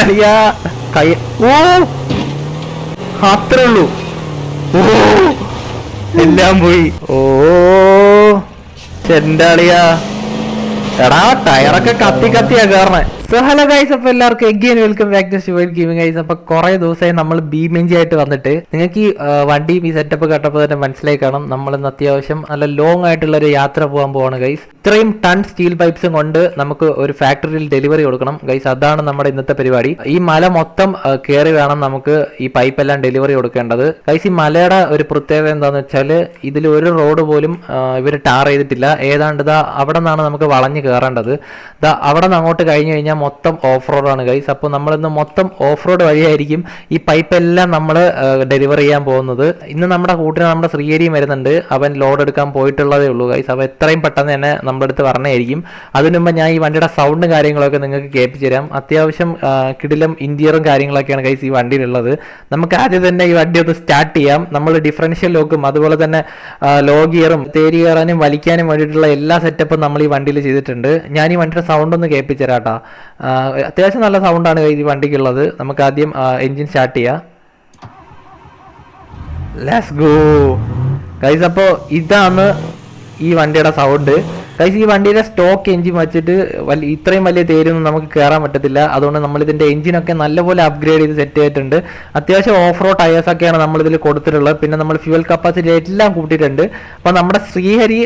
അളിയാ കൈ ഓ അത്രേ ഉള്ളൂ. ഓ എല്ലാം പോയി. ഓ ചെണ്ടാളിയാ എടാ ടയറൊക്കെ കത്തി കത്തിയാ കേറണേ. സോ ഹലോ ഗൈസ്, അപ്പൊ എല്ലാവർക്കും again welcome back to Shivan gaming guys. അപ്പൊ കുറെ ദിവസമായി നമ്മൾ ബീമെഞ്ചി ആയിട്ട് വന്നിട്ട് നിങ്ങൾക്ക് ഈ വണ്ടിയും ഈ സെറ്റപ്പ് കണ്ടപ്പോൾ തന്നെ മനസ്സിലായി കാണും നമ്മൾ ഇന്ന് അത്യാവശ്യം നല്ല ലോങ് ആയിട്ടുള്ള ഒരു യാത്ര പോകാൻ പോവാണ് ഗൈസ്. ഇത്രയും ടൺ സ്റ്റീൽ പൈപ്സും കൊണ്ട് നമുക്ക് ഒരു ഫാക്ടറിയിൽ ഡെലിവറി കൊടുക്കണം ഗൈസ്. അതാണ് നമ്മുടെ ഇന്നത്തെ പരിപാടി. ഈ മല മൊത്തം കയറി വേണം നമുക്ക് ഈ പൈപ്പ് എല്ലാം ഡെലിവറി കൊടുക്കേണ്ടത് ഗൈസ്. ഈ മലയുടെ ഒരു പ്രത്യേകത എന്താണെന്ന് വെച്ചാൽ ഇതിൽ ഒരു റോഡ് പോലും ഇവർ ടാർ ചെയ്തിട്ടില്ല. ഏതാണ്ട് ഇതാ അവിടെ നിന്നാണ് നമുക്ക് വളഞ്ഞ് കയറേണ്ടത്. ഇതാ അവിടെ നിന്ന് അങ്ങോട്ട് കഴിഞ്ഞു കഴിഞ്ഞാൽ മൊത്തം ഓഫ് റോഡാണ് ഗൈസ്. അപ്പോൾ നമ്മളിന്ന് മൊത്തം ഓഫ് റോഡ് വഴിയായിരിക്കും ഈ പൈപ്പ് എല്ലാം നമ്മൾ ഡെലിവറി ചെയ്യാൻ പോകുന്നത്. ഇന്ന് നമ്മുടെ കൂട്ടിന് നമ്മുടെ ശ്രീഹരിയും വരുന്നുണ്ട്. അവൻ ലോഡ് എടുക്കാൻ പോയിട്ടുള്ളതേ ഉള്ളൂ ഗൈസ്. അപ്പോൾ എത്രയും പെട്ടെന്ന് തന്നെ നമ്മുടെ അടുത്ത് പറഞ്ഞായിരിക്കും. അതിനു മുമ്പ് ഞാൻ ഈ വണ്ടിയുടെ സൗണ്ടും കാര്യങ്ങളൊക്കെ നിങ്ങൾക്ക് കേൾപ്പിച്ചു തരാം. അത്യാവശ്യം കിടിലം ഇന്റീരിയറും കാര്യങ്ങളൊക്കെയാണ് ഗൈസ് ഈ വണ്ടിയിലുള്ളത്. നമുക്ക് ആദ്യം തന്നെ ഈ വണ്ടി ഒന്ന് സ്റ്റാർട്ട് ചെയ്യാം. നമ്മൾ ഡിഫറൻഷ്യൽ ലോക്കും അതുപോലെ തന്നെ ലോ ഗിയറും തേരി കയറാനും വലിക്കാനും വേണ്ടിയിട്ടുള്ള എല്ലാ സെറ്റപ്പും നമ്മൾ ഈ വണ്ടിയിൽ ചെയ്തിട്ടുണ്ട്. ഞാൻ ഈ വണ്ടിയുടെ സൗണ്ട് ഒന്ന് കേൾപ്പിച്ചു തരാം കേട്ടോ. അത്യാവശ്യം നല്ല സൗണ്ടാണ് ഈ വണ്ടിക്കുള്ളത്. നമുക്ക് ആദ്യം എൻജിൻ സ്റ്റാർട്ട് ചെയ്യാം. Let's go guys. അപ്പോൾ ഇതാണ് ഈ വണ്ടിയുടെ സൗണ്ട് ഗൈസ്. ഈ വണ്ടിയുടെ സ്റ്റോക്ക് എൻജിൻ വെച്ചിട്ട് ഇത്രയും വലിയ തേരൊന്നും നമുക്ക് കയറാൻ പറ്റത്തില്ല. അതുകൊണ്ട് നമ്മൾ ഇതിന്റെ എൻജിനൊക്കെ നല്ലപോലെ അപ്ഗ്രേഡ് ചെയ്ത് സെറ്റ് ചെയ്തിട്ടുണ്ട്. അത്യാവശ്യം ഓഫ് റോഡ് ടയേഴ്സ് ഒക്കെയാണ് നമ്മൾ ഇതിൽ കൊടുത്തിട്ടുള്ളത്. പിന്നെ നമ്മൾ ഫ്യൂവൽ കപ്പാസിറ്റി എല്ലാം കൂട്ടിയിട്ടുണ്ട്. അപ്പൊ നമ്മുടെ ശ്രീഹരി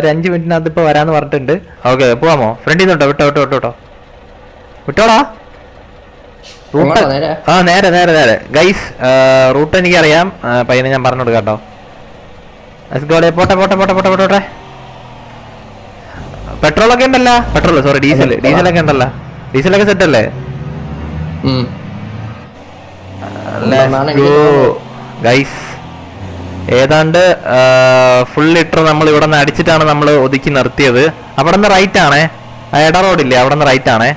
5 മിനിറ്റിനകത്ത് ഇപ്പൊ വരാന്ന് പറഞ്ഞിട്ടുണ്ട്. ഓക്കെ പോവാമോ? ഫ്രണ്ടിൽ നിന്നോട്ടോ? വിട്ടോ വിട്ടോ വിട്ടോ വിട്ടോ വിട്ടോടാ. റൂട്ട് നേരെ നേരെ നേരെ ഗൈസ്. റൂട്ട് എനിക്കറിയാം. പയ്യനെ ഞാൻ പറഞ്ഞു കൊടുക്കാം കേട്ടോ. പോട്ടെ പോട്ടെ പോട്ടെ പോട്ടെ പോട്ടെ. പെട്രോളൊക്കെ ഉണ്ടല്ലോ. സോറി ഡീസലൊക്കെ ഉണ്ടല്ലോ. ഡീസലൊക്കെ സെറ്റ് അല്ലേ? ഗൈസ് ഏതാണ്ട് ഫുൾ ലിറ്റർ നമ്മൾ ഇവിടെ നിന്ന് അടിച്ചിട്ടാണ് നമ്മൾ ഒതുക്കി നിർത്തിയത്. അവിടെ നിന്ന് റൈറ്റ് ആണേ. എട റോഡില്ലേ, അവിടെ നിന്ന് റൈറ്റ് ആണേ.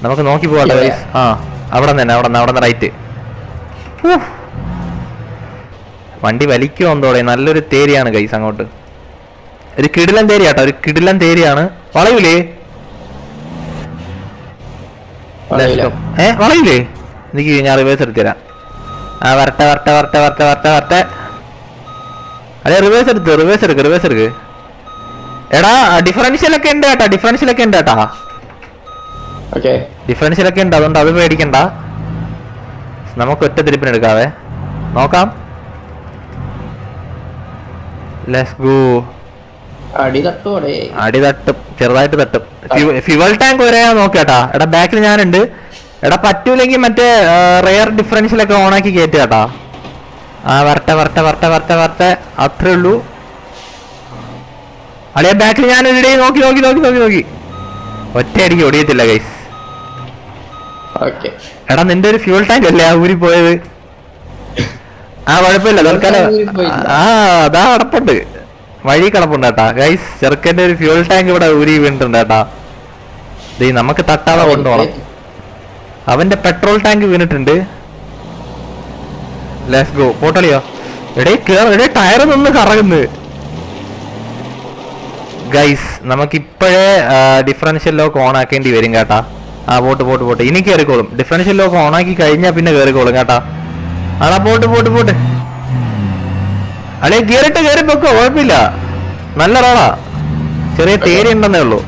നമുക്ക് നോക്കി പോകട്ടെ ഗൈസ്. അവിടെ നിന്ന് അവിടെ നിന്ന് റൈറ്റ്. വണ്ടി വലിക്കുമോ എന്തോടെ? നല്ലൊരു തേരിയാണ് ഗൈസ്. അങ്ങോട്ട് ഒരു കിടിലൻ തേരിയാട്ടോ, ഒരു കിടിലൻ തേരിയാണ്. വളയൂലേ? വളയൂലേ? എനിക്ക് ഞാൻ റിവേഴ്സ് എടുത്തു തരാം. വരട്ടെ വരട്ടെ വരട്ടെ വരട്ടെ വരട്ടെ വരട്ടെ. അതെ റിവേഴ്സ് എടുക്ക്. എടാ ഡിഫറൻഷ്യലൊക്കെ ഉണ്ട് കേട്ടാ. ഡിഫറൻഷ്യലൊക്കെ ഉണ്ട്. അതുകൊണ്ട് അത് പേടിക്കണ്ട. നമുക്ക് ഒറ്റ തിരിപ്പിന് എടുക്കാവേ. നോക്കാം. Let's go. അടി തട്ടും, ചെറുതായിട്ട് തട്ടും. ഫ്യൂവൽ ടാങ്ക് വരെ നോക്കാട്ടാ. എടാ ബാക്കിൽ ഞാനുണ്ട്. എടാ പറ്റൂലെങ്കിൽ മറ്റേ റെയർ ഡിഫറൻഷ്യലൊക്കെ ഓണാക്കി കയറ്റാട്ടാ. വരട്ടെ വരട്ടെ വരട്ടെ വരട്ടെ വരട്ടെ. അത്രേ ഉള്ളൂ. അളിയ ബാക്കിൽ ഞാനൊരിടേ നോക്കി നോക്കി നോക്കി നോക്കി നോക്കി ഒറ്റയടിക്ക് ഓടിയത്തില്ല ഗൈസ്. എടാ നിന്റെ ഒരു ഫ്യൂൽ ടാങ്ക് അല്ലേ ആ ഊരി പോയത്? കുഴപ്പമില്ല തൽക്കാലം. അതാ കിടപ്പുണ്ട്, വഴി കിടപ്പുണ്ട് കേട്ടാ ഗൈസ്. ചെറുക്കന്റെ ഒരു ഫ്യൂൽ ടാങ്ക് ഇവിടെ ഊരി വീണിട്ടുണ്ട് കേട്ടാ. നമുക്ക് തട്ടാതെ കൊണ്ടുപോകണം. അവന്റെ പെട്രോൾ ടാങ്ക് വീണിട്ടുണ്ട്. Let's go. പോട്ടളിയോ എടേ ടയർ നിന്ന് കറങ്ങുന്നു ഗൈസ്. നമുക്കിപ്പോഴേ ഡിഫറൻഷ്യൽ ലോക്ക് ഓൺ ആക്കേണ്ടി വരും കേട്ടാ. പോട്ട് ഇനി കയറിക്കോളും. ഡിഫറൻഷ്യൽ ലോക്ക് ഓണാക്കി കഴിഞ്ഞാൽ പിന്നെ കയറിക്കോളും കേട്ടാ. പോട്ട് അല്ലെ ഗിയറിട്ട് കയറി പൊക്കോ, കുഴപ്പമില്ല. നല്ല റോഡാ, ചെറിയ തേരി ഉണ്ടെന്നേ ഉള്ളൂ.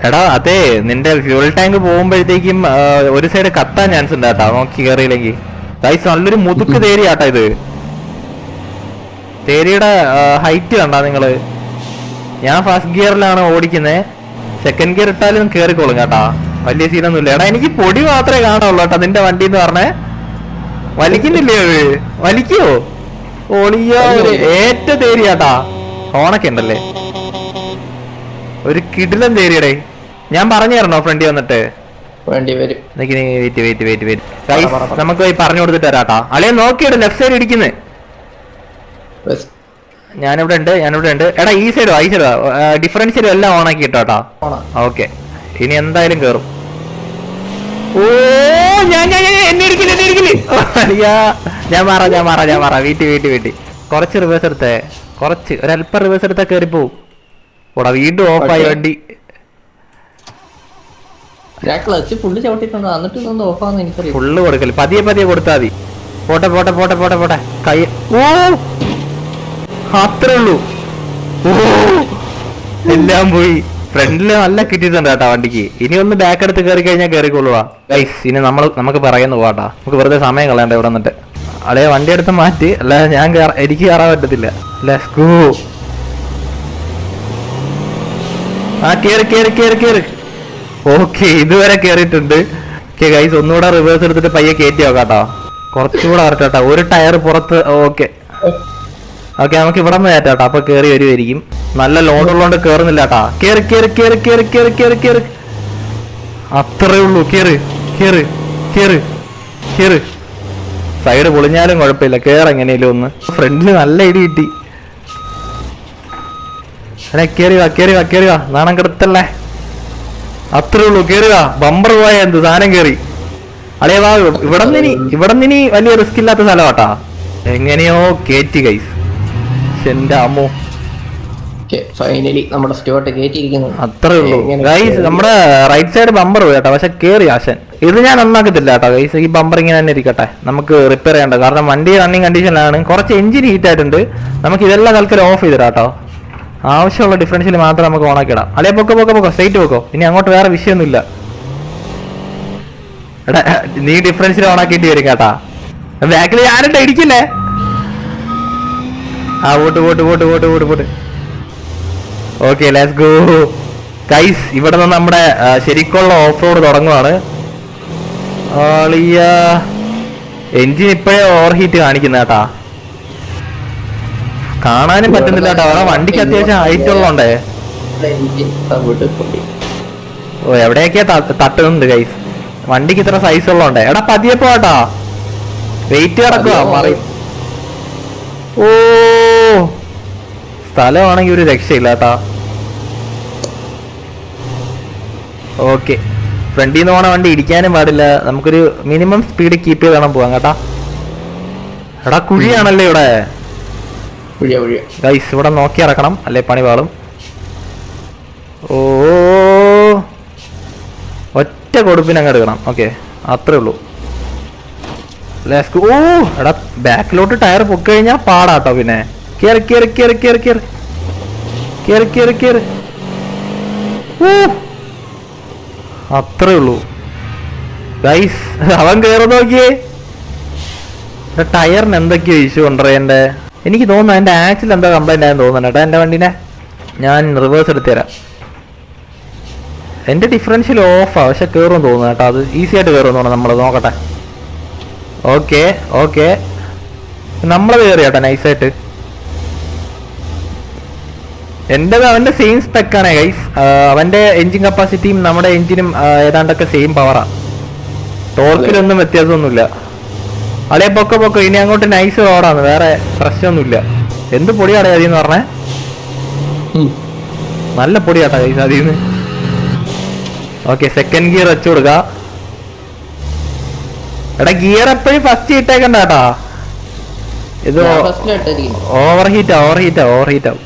എടാ അതെ നിന്റെ ഫ്യൂൽ ടാങ്ക് പോകുമ്പോഴത്തേക്കും ഒരു സൈഡ് കത്താൻ ചാൻസ് ഉണ്ട് കേട്ടാ. നോക്കി കയറിയില്ലെങ്കിൽ ഗൈസ്. നല്ലൊരു മുതുക്ക് തേരിയാട്ടാ ഇത്. തേരിയുടെ ഹൈറ്റ് കണ്ടാ നിങ്ങള്? ഞാൻ ഫസ്റ്റ് ഗിയറിലാണ് ഓടിക്കുന്നത്. സെക്കൻഡ് ഗിയർ ഇട്ടാലും കേറിക്കോളും കേട്ടാ. വലിയ സീനൊന്നുമില്ല. എടാ എനിക്ക് പൊടി മാത്രമേ കാണുള്ളൂ കേട്ടാ നിന്റെ വണ്ടി എന്ന് പറഞ്ഞേ. വലിക്കുന്നില്ലേ അത്? വലിക്കോ? ഓളിയോ ഏറ്റ തേരിയാട്ടാ. ഹോണൊക്കെ ഉണ്ടല്ലേ, ഒരു കിടിലൻ തേരിയടേ. ഞാൻ പറഞ്ഞു തരണോ ഫ്രണ്ടി വന്നിട്ട്? നമുക്ക് പോയി പറഞ്ഞു കൊടുത്തിട്ട് വരാട്ടാ. അളിയെ നോക്കിയിട്ട് ലെഫ്റ്റ് സൈഡ് ഇടിക്കുന്നേ. ഞാനിവിടെ ഉണ്ട്. എടാ ഈ സൈഡോ ഡിഫറൻഷ്യലും എല്ലാം ഓണാക്കി ഇട്ടോട്ടാ. ഓക്കെ ഇനി എന്തായാലും കേറും. ഓ എന്നെ ഇടിക്കില്ല. ഞാൻ മാറാ വീട്ടി. കുറച്ച് റിവേഴ്സ് എടുത്തേ. കുറച്ച് ഒരല്പം റിവേഴ്സ് എടുത്താൽ കയറി പോവും. ഓടാ വീണ്ടും ഓഫായി വണ്ടി. ഫുള്ള് കൊടുക്കല് പതിയെ പതിയെ കൊടുത്താൽ മതി. പോട്ടെ പോട്ടെ പോട്ടെ പോട്ടെ പോട്ടെ കൈ. ഓ അത്രേ ഉള്ളൂ. ഓ എല്ലാം പോയി. ഫ്രണ്ടില് നല്ല കിട്ടിയിട്ടുണ്ട് കേട്ടാ വണ്ടിക്ക്. ഇനി ഒന്ന് ബാക്ക് എടുത്ത് കയറി കഴിഞ്ഞാൽ കയറിക്കൊള്ളുവാ ഗൈസ്. ഇനി നമുക്ക് പറയുന്നു പോട്ടാ, നമുക്ക് വെറുതെ സമയം കളയണ്ട ഇവിടെ വന്നിട്ട്. അല്ലെ വണ്ടി എടുത്ത് മാറ്റി, അല്ല എനിക്ക് കയറാൻ പറ്റത്തില്ല. Let's go. ആ കേറി കേറി കേറി കേറി. ഓക്കെ ഇതുവരെ കേറിയിട്ടുണ്ട്. ഓക്കെ ഗൈസ് ഒന്നുകൂടെ റിവേഴ്സ് എടുത്തിട്ട് പയ്യെ കയറ്റി നോക്കാം കേട്ടോ. കുറച്ചുകൂടെ കറക്റ്റ് കേട്ടോ. ഒരു ടയർ പുറത്ത്. ഓക്കെ ഓക്കെ നമുക്ക് ഇവിടെ നിന്ന് കയറ്റാട്ടോ. അപ്പൊ കേറി വരുമായിരിക്കും. നല്ല ലോഡ് ഉള്ളതുകൊണ്ട് കേറുന്നില്ല കേട്ടാ. കേറി കേറി കേറി കേറി കേറി കേറി കേറി. അത്രേ ഉള്ളൂ. കേറ് കേറ് കേറ് കേറ്. സൈഡ് പൊളിഞ്ഞാലും കുഴപ്പമില്ല, കേറെങ്ങനെയല്ലോ ഒന്ന്. ഫ്രണ്ടില് നല്ല ഇടി കിട്ടി. അല്ലെ കേറി വാ കേറി വാ കേറി വാ. നാണം കിടത്തല്ലേ. അത്രേ ഉള്ളൂ. കേറി വാ. ബമ്പർ പോയ എന്ത് സാധനം കേറി. അളേ വാ. ഇവിടെ നിന്ന് വലിയ റിസ്ക് ഇല്ലാത്ത സ്ഥലമാട്ടാ. എങ്ങനെയോ കേറ്റി ഗൈസ്. എന്റെ അമ്മോ. അത്രേ ഉള്ളൂ ഗൈസ്. നമ്മുടെ റൈറ്റ് സൈഡ് ബമ്പർ പോയി കേട്ടോ. പക്ഷെ കേറി ആശൻ. ഇത് ഞാൻ നന്നാക്കത്തില്ല കേട്ടോ ഗൈസ്. ഈ ബമ്പർ ഇങ്ങനെ തന്നെ ഇരിക്കട്ടെ. നമുക്ക് റിപ്പയർ ചെയ്യണ്ട. കാരണം വണ്ടി റണ്ണിങ് കണ്ടീഷനിലാണ്. കുറച്ച് എഞ്ചിൻ ഹീറ്റ് ആയിട്ടുണ്ട്. നമുക്ക് ഇതെല്ലാം തൽക്കാലം ഓഫ് ചെയ്തിടാം കേട്ടോ. ആവശ്യമുള്ള ഡിഫറൻഷ്യൽ മാത്രം നമുക്ക് ഓണാക്കി ഇടാം. അല്ലെ പൊക്കോ പൊക്കോ പൊക്കോ. സ്ട്രൈറ്റ് പൊക്കോ. ഇനി അങ്ങോട്ട് വേറെ വിഷയമൊന്നുമില്ല. എടാ നീ ഡിഫറൻഷ്യൽ ഓണാക്കിയിട്ട് വരും കേട്ടാ. ബാക്കിൽ ഞാനിട്ട് ഇടിക്കില്ലേ. ആ vote vote vote vote vote vote. Okay let's go guys. ഇവിടെ നിന്ന് നമ്മുടെ ശരിക്കുള്ള ഓഫ് റോഡ് തുടങ്ങുവാണ്. എൻജിൻ ഇപ്പോഴേ ഓവർ ഹീറ്റ് കാണിക്കുന്ന കേട്ടാ. കാണാനും പറ്റുന്നില്ല കേട്ടോ. അവിടെ വണ്ടിക്ക് അത്യാവശ്യം ഹൈറ്റ് ഉള്ളതുകൊണ്ടേ. ഓ എവിടെയൊക്കെയാ തട്ടുന്നുണ്ട് ഗൈസ്. വണ്ടിക്ക് ഇത്ര സൈസ് ഉള്ളതുകൊണ്ടേ. എടാ പതിയെ പോട്ടാ. വെയിറ്റ് കിടക്കുക മറി. ഓ സ്ഥലമാണെങ്കിൽ ഒരു രക്ഷയില്ല കേട്ടാ. ഓക്കെ ഫ്രണ്ടിൽ നിന്ന് പോണ വണ്ടി ഇടിക്കാനും പാടില്ല. നമുക്കൊരു മിനിമം സ്പീഡ് കീപ്പ് ചെയ്ത് വേണം പോവാൻ കേട്ടാ. എടാ കുഴിയാണല്ലേ ഇവിടെ ഗൈസ്. ഇവിടെ നോക്കി ഇറക്കണം, അല്ലേ പണി പാളും. ഓ ഒറ്റ കൊടുപ്പിന് അങ്ങ് എടുക്കണം. ഓക്കെ അത്രേ ഉള്ളൂ. ഓ എടാ ബാക്കിലോട്ട് ടയർ പൊക്കി കഴിഞ്ഞാൽ പാടാട്ടോ. പിന്നെ കേറി കേറി കേറി കേറി കേറി കേറി കേറി കേറി. അത്രേ ഉള്ളൂ ഗൈസ്. അവൻ കയറി നോക്കിയേ. ടയറിന് എന്തൊക്കെയോ ഇഷ്യൂ ഉണ്ടോ എൻ്റെ. എനിക്ക് തോന്നുന്നു എൻ്റെ ആക്സിൽ എന്താ കംപ്ലൈൻ്റ് ആയെന്ന് തോന്നുന്നു കേട്ടോ എൻ്റെ വണ്ടീനെ. ഞാൻ റിവേഴ്സ് എടുത്തു തരാം. എൻ്റെ ഡിഫറൻഷ്യൽ ഓഫാണ്, പക്ഷെ കയറുമെന്ന് തോന്നുന്നു കേട്ടോ. അത് ഈസി ആയിട്ട് കയറുമെന്ന് തോന്നുന്നു. നമ്മൾ നോക്കട്ടെ. ഓക്കെ ഓക്കെ നമ്മൾ കയറി കേട്ടോ നൈസായിട്ട്. എൻ്റെത് അവൻ്റെ സെയിം സ്പെക്കാണ് ഗൈസ്. അവൻ്റെ എൻജിൻ കപ്പാസിറ്റിയും നമ്മുടെ എൻജിനും ഏതാണ്ടൊക്കെ സെയിം പവറാണ്. ടോർക്കിലൊന്നും വ്യത്യാസമൊന്നുമില്ല. അളേ പൊക്കെ പൊക്കെ. ഇനി അങ്ങോട്ട് നൈസ് റോഡാണ്, വേറെ പ്രശ്നമൊന്നുമില്ല. എന്ത് പൊടിയാടാ അതിന്ന് പറഞ്ഞേ. നല്ല പൊടിയാട്ടാ ഗൈസ് അതിന്ന്. ഓക്കെ സെക്കൻഡ് ഗിയർ വെച്ചു കൊടുക്ക. എടാ ഗിയർ എപ്പോഴും ഫസ്റ്റ് ഇട്ടേക്കണ്ട കേട്ടാ. ഇത് over heat over heat over heat ആവും.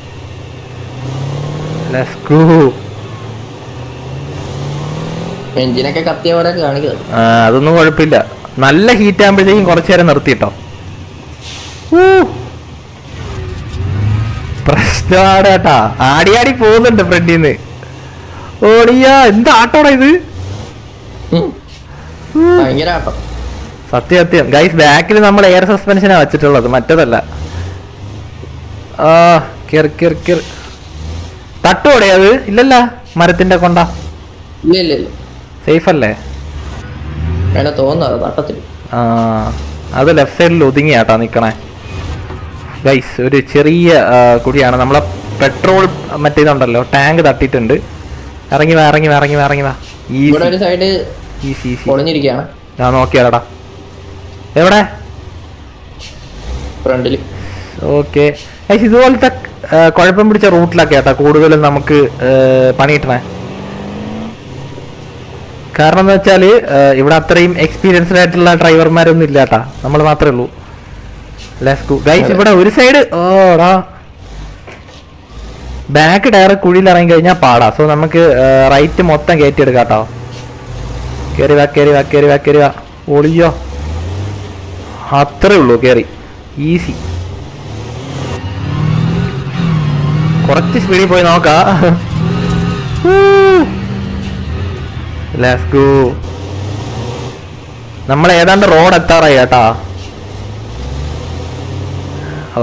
അതൊന്നും കുഴപ്പമില്ല. നല്ല ഹീറ്റ് ആകുമ്പോഴത്തേക്കും കുറച്ചു നേരം നിർത്തിട്ടോ. പ്രശ്നമാണ് കേട്ടാ. ആടി ആടി പോകുന്നുണ്ട് ഫ്രണ്ടിന്ന്. ഓടിയാ എന്താ ആട്ടോടാ ഇത്. സത്യം സത്യം ഗൈസ്. ബാക്കിൽ നമ്മൾ എയർ സസ്പെൻഷനാണ് വെച്ചിട്ടുള്ളത്, മറ്റേതല്ല. കേറി കേറി കേറി. തട്ടോടെ അത് ഇല്ലല്ല. മരത്തിന്റെ കൊണ്ട സേഫ് അല്ലേ. അത് ലെഫ്റ്റ് സൈഡിൽ ഒതുങ്ങിയാട്ടാ നിക്കണേ ഗൈസ്. ഒരു ചെറിയ കുഴിയാണ്. നമ്മളെ പെട്രോൾ മറ്റേതുണ്ടല്ലോ ടാങ്ക് തട്ടിയിട്ടുണ്ട്. ഇറങ്ങി വാ ഇറങ്ങി വാ ഇറങ്ങി വാ ഇറങ്ങി വാ. ഞാൻ നോക്കിയാലടാ. എവിടെ? Okay guys. ഇതുപോലത്തെ കുഴപ്പം പിടിച്ച റൂട്ടിലൊക്കെ ആട്ടാ കൂടുതലും നമുക്ക് പണി കിട്ടണേ. കാരണം എന്ന് വെച്ചാല് ഇവിടെ അത്രയും എക്സ്പീരിയൻസ്ഡ് ആയിട്ടുള്ള ഡ്രൈവർമാരൊന്നും ഇല്ലാട്ടാ. നമ്മൾ മാത്രമേ ഉള്ളൂ. Let's go guys. ഇവിടെ ഒരു സൈഡ് ഓടാ ബാക്ക് ടയർ കുഴിയിൽ ഇറങ്ങി കഴിഞ്ഞാൽ പാടാ. സോ നമുക്ക് റൈറ്റ് മൊത്തം കയറ്റിയെടുക്കാം കേട്ടോ. കയറി വാ. ഒളിയോ, അത്രേ ഉള്ളൂ. കയറി ഈസി. കുറച്ച് സ്പീഡിൽ പോയി നോക്കാം. Let's go. നമ്മൾ ഏതാണ്ട് റോഡ് എത്താറായി കേട്ടാ.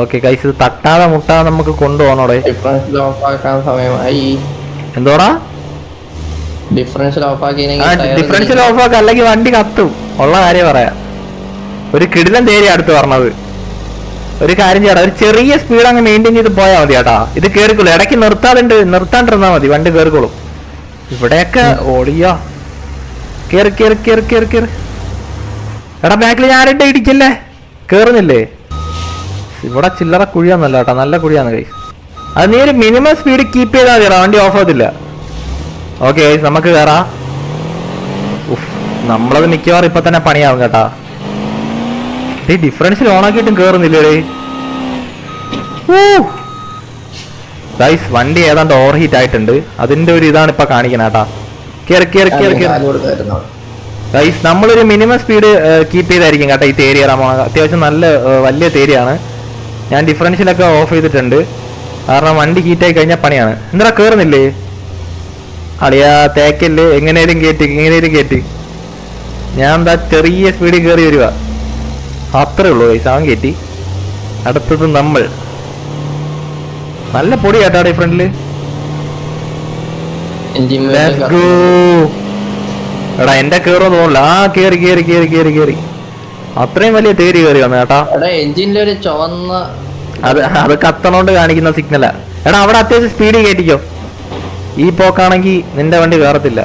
ഓക്കെ ഗൈസ്, ഇത് തട്ടാതെ മുട്ടാതെ നമുക്ക് കൊണ്ടുപോകണോടെ. എന്തോടാ ഡിഫറൻഷ്യൽ ഓഫ് ആക്കുക, അല്ലെങ്കിൽ വണ്ടി കത്തും. ഉള്ള കാര്യം പറയാം. ഒരു കിടിലൻ തേരി അടുത്ത് പറഞ്ഞത്. ഒരു കാര്യം ചെയ്യടാ, ഒരു ചെറിയ സ്പീഡ് അങ്ങ് മെയിൻറ്റെയിൻ ചെയ്ത് പോയാൽ മതി കേട്ടാ. ഇത് കേറിക്കോളൂ, ഇടയ്ക്ക് നിർത്താണ്ടിരുന്നാ മതി, വണ്ടി കേറിക്കോളും. ഇവിടെയൊക്കെ ഓടിയോ. കേറി. എടാ ബാക്കിൽ ഞാനിട്ട് ഇടിക്കല്ലേ, കേറുന്നില്ലേ? ഇവിടെ ചില്ലറ കുഴിയാന്നല്ല കേട്ടോ, നല്ല കുഴിയാന്ന് കൈ. അത് നീ ഒരു മിനിമം സ്പീഡ് കീപ്പ് ചെയ്താൽ മതിയടാ, വണ്ടി ഓഫ് ആകത്തില്ല. ഓക്കെ നമുക്ക് കയറാം. നമ്മളത് മിക്കവാറും ഇപ്പൊ തന്നെ പണിയാവും കേട്ടാ. ഈ ഡിഫറൻഷ്യൽ ഓണാക്കിയിട്ടും കേറുന്നില്ലേ ഗൈസ്? വണ്ടി ഏതാണ്ട് ഓവർ ഹീറ്റ് ആയിട്ടുണ്ട്. അതിന്റെ ഒരു ഇതാണ് ഇപ്പൊ കാണിക്കണ കേട്ടാ. കേറി ഗൈസ്, നമ്മളൊരു മിനിമം സ്പീഡ് കീപ്പ് ചെയ്തായിരിക്കും കേട്ടോ ഈ തേരി കയറാൻ പോണത്. അത്യാവശ്യം നല്ല വലിയ തേരിയാണ്. ഞാൻ ഡിഫറൻഷ്യലൊക്കെ ഓഫ് ചെയ്തിട്ടുണ്ട്, കാരണം വണ്ടി ഹീറ്റായി കഴിഞ്ഞാൽ പണിയാണ്. എന്താ കേറുന്നില്ലേ അളിയാ? തേക്കല്ലേ, എങ്ങനെയും കയറ്റി. ഞാൻ എന്താ ചെറിയ സ്പീഡിൽ കയറി വരിക, അത്രേ ഉള്ളൂ ഗൈസ്. അവൻ കയറ്റി. അടുത്തത് നമ്മൾ. നല്ല പൊടി കേട്ടാ ഫ്രണ്ടില്. എടാ എന്റെ കേറുമെന്ന് തോന്നില്ല. ആ കേറി. അത്രയും വലിയ തേരി കയറി വന്നു കേട്ടാ. എഞ്ചിനിലൊരു ചുവന്ന അത് കത്തണോണ്ട് കാണിക്കുന്ന സിഗ്നലാ. എടാ അവിടെ അത്യാവശ്യം സ്പീഡ് കയറ്റിക്കോ. ഈ പോക്കാണെങ്കി നിന്റെ വണ്ടി കയറത്തില്ല.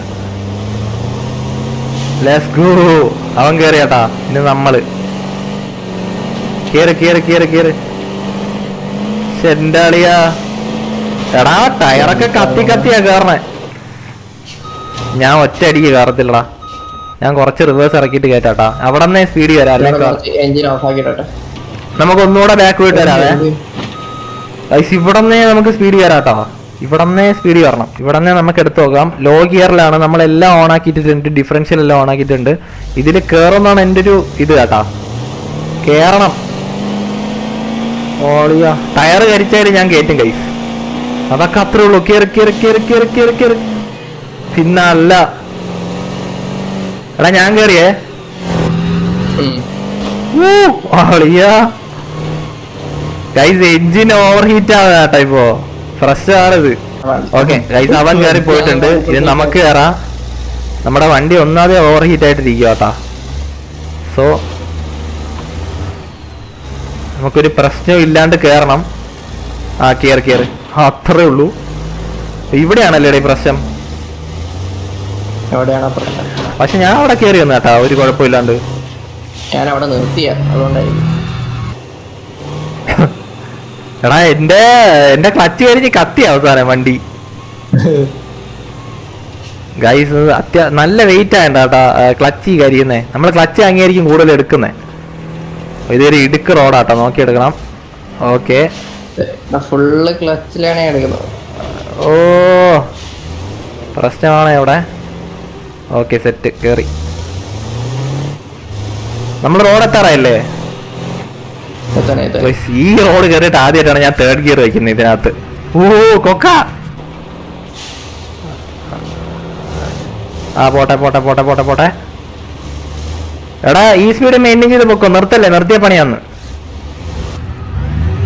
Let's go. അവൻ കേറി കേട്ടാ. ഇനി നമ്മള് കേറി. ചെണ്ടാളിയാ. എടാ ടയറൊക്കെ കത്തിയാ കേറണേ. ഞാൻ ഒറ്റ അടിക്ക് കയറത്തില്ലടാ. ഞാൻ കുറച്ച് റിവേഴ്സ് ഇറക്കിയിട്ട് കയറ്റാട്ടാ. അവിടെ നിന്ന് സ്പീഡ് വരാം, അല്ലെങ്കിൽ നമുക്ക് ഒന്നുകൂടെ ബാക്ക് പോയിട്ട് വരാവേ. ഇവിടെ നിന്നേ നമുക്ക് സ്പീഡ് കയറാട്ടോ. ഇവിടെ നിന്നേ സ്പീഡ് കയറണം. ഇവിടെ നിന്നേ നമുക്ക് എടുത്തു നോക്കാം. ലോ ഗിയറിലാണ് നമ്മളെല്ലാം ഓൺ ആക്കിയിട്ടുണ്ട്, ഡിഫറൻഷ്യൽ എല്ലാം ഓൺ ആക്കിയിട്ടുണ്ട്. ഇതിൽ കയറുമെന്നാണ് എൻ്റെ ഒരു ഇത് കേട്ടാ. കയറണം. ഓളിയാ ടയർ കരിച്ചാലും ഞാൻ കയറ്റും കൈസ്. അതൊക്കെ അത്രേ ഉള്ളൂ. കേറി. പിന്നല്ല എടാ ഞാൻ കേറിയേ. ഗൈസ് എഞ്ചിൻ ഓവർ ഹീറ്റ് ആവുക കേട്ടോ ഇപ്പോ. ഫ്രഷാണിത്. ഓക്കെ ഗൈസ്, അവൻ കയറി പോയിട്ടുണ്ട്. ഇത് നമുക്ക് കയറാം. നമ്മുടെ വണ്ടി ഒന്നാമതേ ഓവർ ഹീറ്റ് ആയിട്ടിരിക്കുക കേട്ടാ. സോ നമുക്കൊരു പ്രശ്നം ഇല്ലാണ്ട് കയറണം. ആ കേറി. അത്രേ ഉള്ളൂ. ഇവിടെയാണല്ലേ പ്രശ്നം? പക്ഷെ ഞാൻ അവിടെ കയറി വന്നു കേട്ടാ, ഒരു കുഴപ്പമില്ലാണ്ട്. ഞാൻ അവിടെ നിർത്തിയ അതുകൊണ്ടായിരിക്കും. എടാ എന്റെ ക്ലച്ച് കരിഞ്ഞ് കത്തി അവസാനം വണ്ടി. ഗൈസ് നല്ല വെയിറ്റ് ആയണ്ട കേട്ടാ ക്ലച്ച് കരിയുന്നേ. നമ്മള് ക്ലച്ച് അങ്ങേരിക്കും കൂടുതൽ എടുക്കുന്നേ. ഇതൊരു ഇടുക്ക് റോഡാട്ടോ, നോക്കിയെടുക്കണം. ഓക്കെ ഫുള്ള് ക്ലച്ചിലാണ് എടുക്കുന്നത്. ഓ പ്രശ്നമാണ് ഇവിടെ. Okay set. കേറി. നമ്മൾ റോഡ് എത്താറായില്ലേ? ഈ റോഡ് കയറിയിട്ട് ആദ്യമായിട്ടാണ് ഞാൻ തേർഡ് ഗിയർ വയ്ക്കുന്നത് ഇതിനകത്ത്. ഓ കൊക്ക. ആ പോട്ടെ. എടാ ഈ സ്പീഡ് മെയിൻറ്റെയിൻ ചെയ്ത് പൊക്കോ. നിർത്തല്ലേ, നിർത്തിയ പണിയാന്ന്.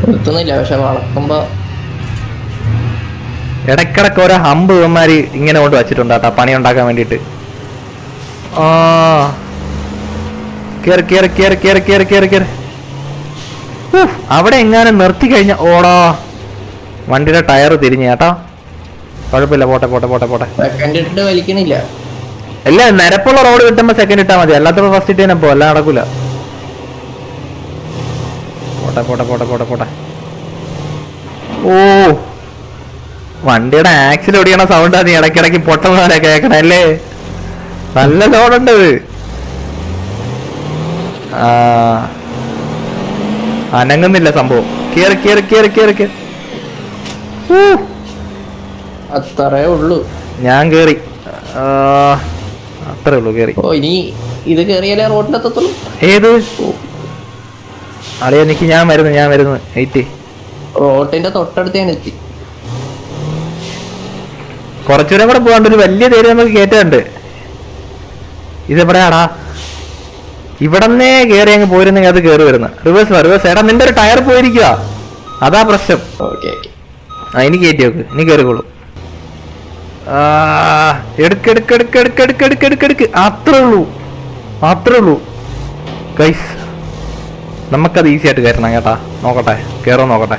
നിർത്തുന്നില്ല, പക്ഷെ വളർത്തുമ്പോ ഇടക്കിടക്ക് ഓരോ ഹമ്പ് ഇവന്മാര് ഇങ്ങനെ കൊണ്ട് വച്ചിട്ടുണ്ട് കേട്ടോ, പണി ഉണ്ടാക്കാൻ വേണ്ടിട്ട്. ആ കേറി. അവിടെ എങ്ങാനും നിർത്തി കഴിഞ്ഞ ഓടാ വണ്ടിയുടെ ടയർ തിരിഞ്ഞു കേട്ടോ. കുഴപ്പമില്ല, പോട്ടെ. വലിക്കണില്ല. അല്ല നിരപ്പുള്ള റോഡ് കിട്ടുമ്പോ സെക്കൻഡ് ഇട്ടാ മതി, അല്ലാത്തപ്പോ ഫസ്റ്റ് ഇട്ടേ പോ, എല്ലാം നടക്കൂല. പോട്ടെ. ഓ വണ്ടിയുടെ ആക്സിൽ ഓടിക്കണ സൗണ്ടാ നീ ഇടയ്ക്കിടയ്ക്ക് പൊട്ടനെ കേക്കണ അല്ലേ? നല്ല ലോഡുണ്ട്. അനങ്ങുന്നില്ല സംഭവം. കേറി. അത്രേ ഉള്ളൂ. ഞാൻ കേറി. അത്രേ ഉള്ളൂ കേറി. ഓ ഇനി ഇത് കേറിയാലേ റോഡിലെത്തത്തുള്ളൂ. ഏത് അളിയ എനിക്ക് ഞാൻ വരുന്നു എയ്റ്റ്. റോഡിന്റെ തൊട്ടടുത്ത് ഞാൻ എത്തി. കുറച്ചുകൂടെ കൂടെ പോകാണ്ട് ഒരു വലിയ തേര് നമുക്ക് കേറ്റുണ്ട്. ഇതെവിടെയാടാ? ഇവിടന്നേ കേറി അങ്ങ് പോയിരുന്നെങ്കിൽ അത് കേറി വരുന്ന റിവേഴ്സ്. എടാ നിന്റെ ഒരു ടയർ പോയിരിക്കുക, അതാ പ്രശ്നം. ഓക്കെ ഇനി കയറ്റി വെക്ക്, ഇനി കേറിക്കോളൂ. എടുക്ക്. അത്രേ ഉള്ളൂ ഗൈസ്. നമുക്കത് ഈസി ആയിട്ട് കയറണം കേട്ടാ. നോക്കട്ടെ കേറോ നോക്കട്ടെ.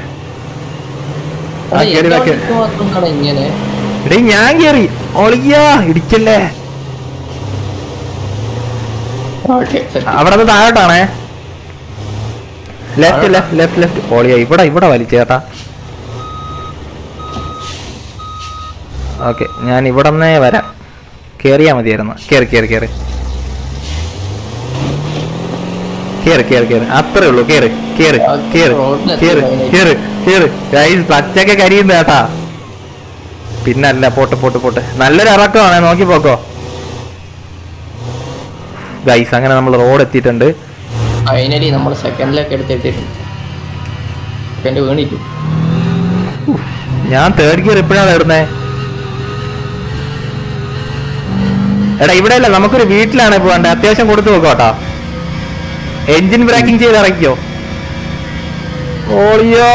ഇങ്ങനെ എടേ ഞാൻ കേറി. ഒളിയാ ഇടിക്കല്ലേ. അവിടെ നിന്ന് താഴോട്ടാണേ. ലെഫ്റ്റ്. ഒളിയാ ഇവിടെ വലിച്ചേട്ടാ. ഓക്കെ ഞാൻ ഇവിടെ നിന്നേ വരാം. കേറിയാ മതിയായിരുന്നു. കേറി. അത്രേ ഉള്ളൂ. കേറ്. പച്ചക്കെ കരിയുന്ന കേട്ടാ. പിന്നല്ല പോട്ട്. നല്ലൊരു ഇറക്കമാണ്, നോക്കി പോക്കോ ഗൈസ്. അങ്ങനെ നമ്മൾ റോഡ് എത്തിയിട്ടുണ്ട്. ഫൈനലി നമ്മൾ സെക്കൻഡിലൊക്കെ എടുത്തെത്തിയിട്ടുണ്ട്. സെക്കൻഡ് വീണിട്ടു. ഞാൻ തേർഡ് ഗിയർ എപ്പോഴാണ് ഇടുന്നേ? എടാ ഇവിടെ അല്ല, നമുക്കൊരു വീട്ടിലാണ് പോകണ്ടേ. അത്യാവശ്യം കൊടുത്തു നോക്കോട്ടാ. എൻജിൻ ബ്രേക്കിംഗ് ചെയ്ത് ഇറക്കിയോ? ഓളിയോ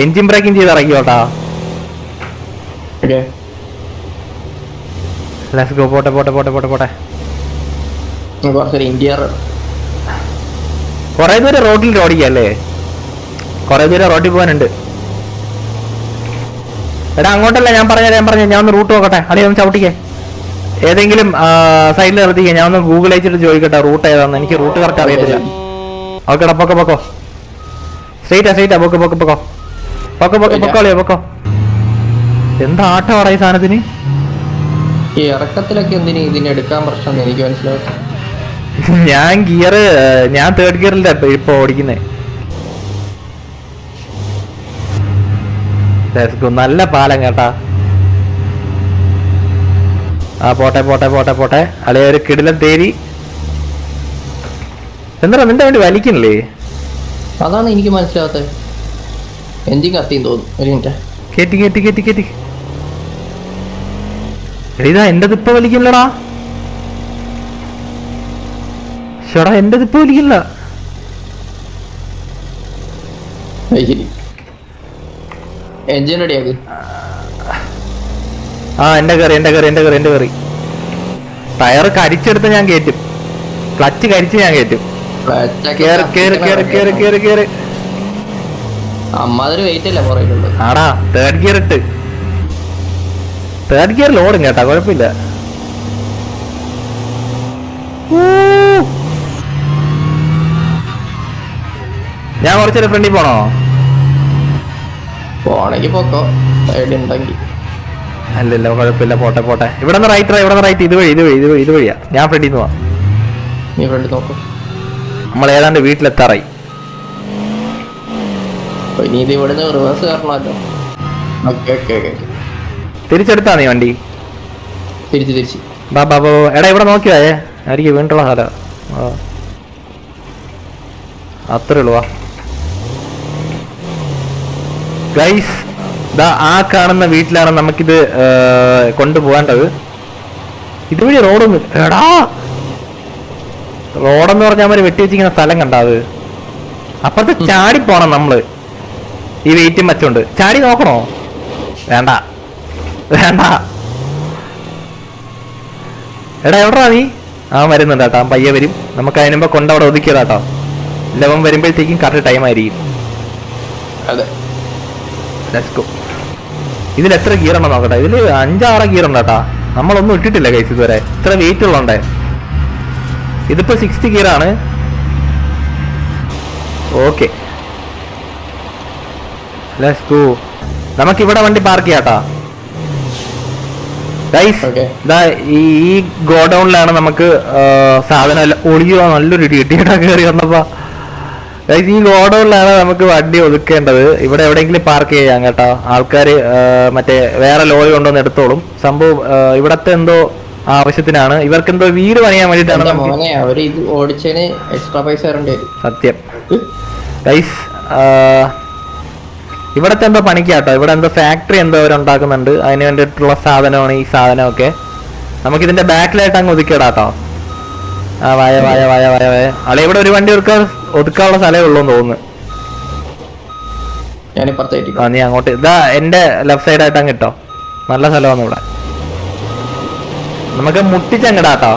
എൻജിൻ ബ്രേക്കിംഗ് ചെയ്ത് ഇറക്കിയോട്ടാ. Let's go. പോട്ടെ. കൊറേ ദൂരം റോഡിൽ ഓടിക്കല്ലേ. കൊറേ ദൂരം റോഡിൽ പോകാനുണ്ട്. എടാ അങ്ങോട്ടല്ല, ഞാൻ പറഞ്ഞ ഞാൻ ഒന്ന് റൂട്ട് നോക്കട്ടെ. അല്ലെങ്കിൽ ഒന്ന് ചവിട്ടിക്കേ. ഏതെങ്കിലും സൈഡിൽ നിർത്തിക്കേ. ഞാൻ ഒന്ന് ഗൂഗിൾ അയച്ചിട്ട് ചോദിക്കട്ടെ റൂട്ട് ഏതാന്ന്. എനിക്ക് റൂട്ട് കറക്റ്റ് അറിയത്തില്ല. ഓക്കെടാ പൊക്കോ. സ്ട്രെയിറ്റാ പൊക്കോ. എന്താ ആട്ടമാടാ ഈ സാധനത്തിന്? ഈ ഇറക്കത്തിലൊക്കെ എന്തിനു ഇതിനെ എടുക്കാൻ പ്രശ്നം എനിക്ക് മനസ്സിലാവും. ഞാൻ തേർഡ് ഗിയറിൽ ഇപ്പൊ ഓടിക്കുന്നേ. നല്ല പാലം കേട്ടാ. പോട്ടെ. അളിയ ഒരു കിടിലം തേരി. എന്താ നിന്റെ വേണ്ടി വലിക്കണില്ലേ? അതാണ് എനിക്ക് മനസ്സിലാവാത്തത്. എൻജിൻ കത്തിന്ന് തോന്നുന്നു. ഒരു മിനിറ്റ്. കേറ്റി. ഇതാ എന്റെത് ഇപ്പൊ വലിക്കില്ലടാ. ഷടാ എന്റെത് ഇപ്പൊ വലിക്കില്ല. എൻജിൻ റെഡിയാക്ക്. എന്റെ കയറി. ടയർ കരിച്ചെടുത്ത് ഞാൻ കയറ്റും. ക്ലച്ച് കരിച്ച് ഞാൻ കയറ്റും. കേറി. അമ്മാതിരി വെയിറ്റ് അല്ല പുറകിലുണ്ട്. ആടാ തേർഡ് ഗിയർ ഇട്ട്. തേർഡ് ഗിയറിൽ ഓടും കേട്ടാ, കുഴപ്പമില്ല. ഞാൻ കുറച്ചൊരു ഫ്രണ്ടിൽ പോണോ? പോണെങ്കി പോക്കോ, സൈഡ് ഉണ്ടെങ്കിൽ. അല്ലല്ലോ കുഴപ്പമില്ല. പോട്ടെ. ഇവിടെ നിന്ന് റൈറ്റ്. ഇത് വഴിയാ. ഞാൻ ഫ്രണ്ടിൽ നിന്ന് പോവാം. നീ ഫ്രണ്ട് നോക്കൂ. നമ്മൾ ഏതാണ്ട് വീട്ടിലെത്താറായി. ഇനി ഇത് ഇവിടുന്ന് റിവേഴ്സ് കയറണമല്ലോ. ഓക്കെ. തിരിച്ചെടുത്താ നീ വണ്ടി? തിരിച്ച് ബാ. എടാ ഇവിടെ നോക്കിയായേ എനിക്ക് വീണ്ടുള്ള സ്ഥലം. അത്രേ ഉള്ളൂ. ഗൈസ് ആ കാണുന്ന വീട്ടിലാണ് നമുക്കിത് കൊണ്ടുപോകേണ്ടത്. ഇതുവഴി റോഡൊന്നും എടാ. റോഡെന്ന് പറഞ്ഞാൽ അവര് വെട്ടി വെച്ചിരിക്കുന്ന സ്ഥലം കണ്ടാത്. അപ്പുറത്ത് ചാടി പോണം നമ്മള്. ഈ വെയിറ്റും വെച്ചോണ്ട് ചാടി നോക്കണോ? വേണ്ട. എടാ എവിടാ നീ? വരുന്നുണ്ട് കേട്ടോ. പയ്യെ വരും. നമുക്ക് അതിനുമ്പോ കൊണ്ടവിടെ ഒതുക്കിയതാട്ടോ. ലവൻ വരുമ്പോഴത്തേക്കും കറക്റ്റ് ടൈം ആയിരിക്കും. അതെ. ഇതിൽ എത്ര ഗിയർ ഉണ്ടോ നോക്കട്ടെ. ഇതില് 5-6 ഗിയർ ഉണ്ട് കേട്ടാ. നമ്മളൊന്നും ഇട്ടിട്ടില്ല കൈസ് ഇതുവരെ. ഇത്ര വെയിറ്റ് ഉള്ളണ്ടേ. ഇതിപ്പോ 60 ഗിയർ ആണ്. Okay let's go. നമുക്ക് ഇവിടെ വണ്ടി പാർക്ക് ചെയ്യാട്ടാ ഗൈസ്. ഈ ഗോഡൌണിലാണ് നമുക്ക് സാധനം എല്ലാം ഒളിയോ. നല്ലൊരു ഇടി കിട്ടിയിട്ടാ കയറി വന്നപ്പോ. ഗൈസ് ഈ ഗോഡൌണിലാണ് നമുക്ക് വണ്ടി ഒതുക്കേണ്ടത്. ഇവിടെ എവിടെയെങ്കിലും പാർക്ക് ചെയ്യാം കേട്ടോ. ആൾക്കാർ മറ്റേ വേറെ ലോറി കൊണ്ടുവന്ന് എടുത്തോളും. സംഭവം ഇവിടത്തെ എന്തോ ആവശ്യത്തിനാണ്. ഇവർക്ക് എന്തോ വീട് പണിയാൻ വേണ്ടിട്ടാണ്. സത്യം ഗൈസ് ഇവിടത്തെ എന്തോ പണിക്കാട്ടോ. ഇവിടെ എന്തോ ഫാക്ടറി എന്തോ അവരുണ്ടാക്കുന്നുണ്ട്. അതിന് വേണ്ടിയിട്ടുള്ള സാധനമാണ് ഈ സാധനമൊക്കെ. നമുക്കിതിന്റെ ബാക്കിലായിട്ട് അങ്ങ് ഒതുക്കിയിടാട്ടോ. ആ വായ വായ വായ വായ വായ അളെ ഇവിടെ ഒരു വണ്ടി ഒതുക്കാനുള്ള സ്ഥലമേ ഉള്ളൂ എന്ന് തോന്നുന്നു. നീ അങ്ങോട്ട് ഇതാ എന്റെ ലെഫ്റ്റ് സൈഡായിട്ട് അങ്ങ് ഇട്ടോ. നല്ല സ്ഥലമാണ് ഇവിടെ. നമുക്ക് മുട്ടിച്ചങ്ങിടാട്ടോ.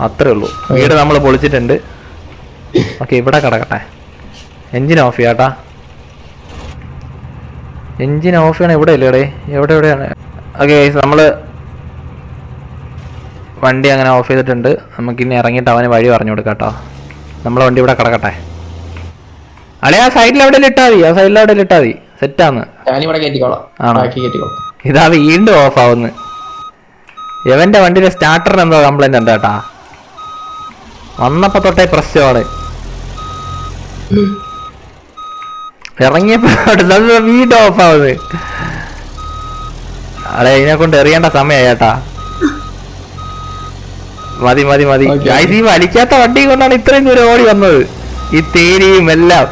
അത്രേ ഉള്ളൂ. വീട് നമ്മൾ പൊളിച്ചിട്ടുണ്ട്. ഓക്കെ ഇവിടെ കിടക്കട്ടെ. എഞ്ചിൻ ഓഫ് ചെയ്യാട്ടാ. എഞ്ചിൻ ഓഫ് ചെയ്യണം. ഇവിടെ ഇല്ലേ എവിടെയാണ്? ഓക്കെ നമ്മള് വണ്ടി അങ്ങനെ ഓഫ് ചെയ്തിട്ടുണ്ട്. നമുക്കിനി ഇറങ്ങിയിട്ട് അവന് വഴി പറഞ്ഞു കൊടുക്കാം കേട്ടോ. നമ്മളെ വണ്ടി ഇവിടെ കിടക്കട്ടെ. അളെ ആ സൈഡിൽ എവിടെ ഇട്ടാൽ മതി. ആ സൈഡിൽ എവിടെ ഇട്ടാൽ മതി. സെറ്റാന്ന്. ആണോ? ഇതാ വീണ്ടും ഓഫ് ആവുന്നു. എവന്റെ വണ്ടിയിലെ സ്റ്റാർട്ടറിന് എന്തോ കംപ്ലൈന്റ് ഉണ്ട് കേട്ടാ. വന്നപ്പോ തൊട്ടേ പ്രശ്നമാണ്. ഇറങ്ങിയപ്പോ വീണ്ടും ഓഫ് ആവുന്നത്. അളെ ഇതിനെ കൊണ്ട് എറിയേണ്ട സമയമായി ചേട്ടാ. മതി മതി മതി. ഈ വലിക്കാത്ത വണ്ടി കൊണ്ടാണ് ഇത്രയും ദൂരം ഓടി വന്നത്. ഈ തേരിയും എല്ലാം.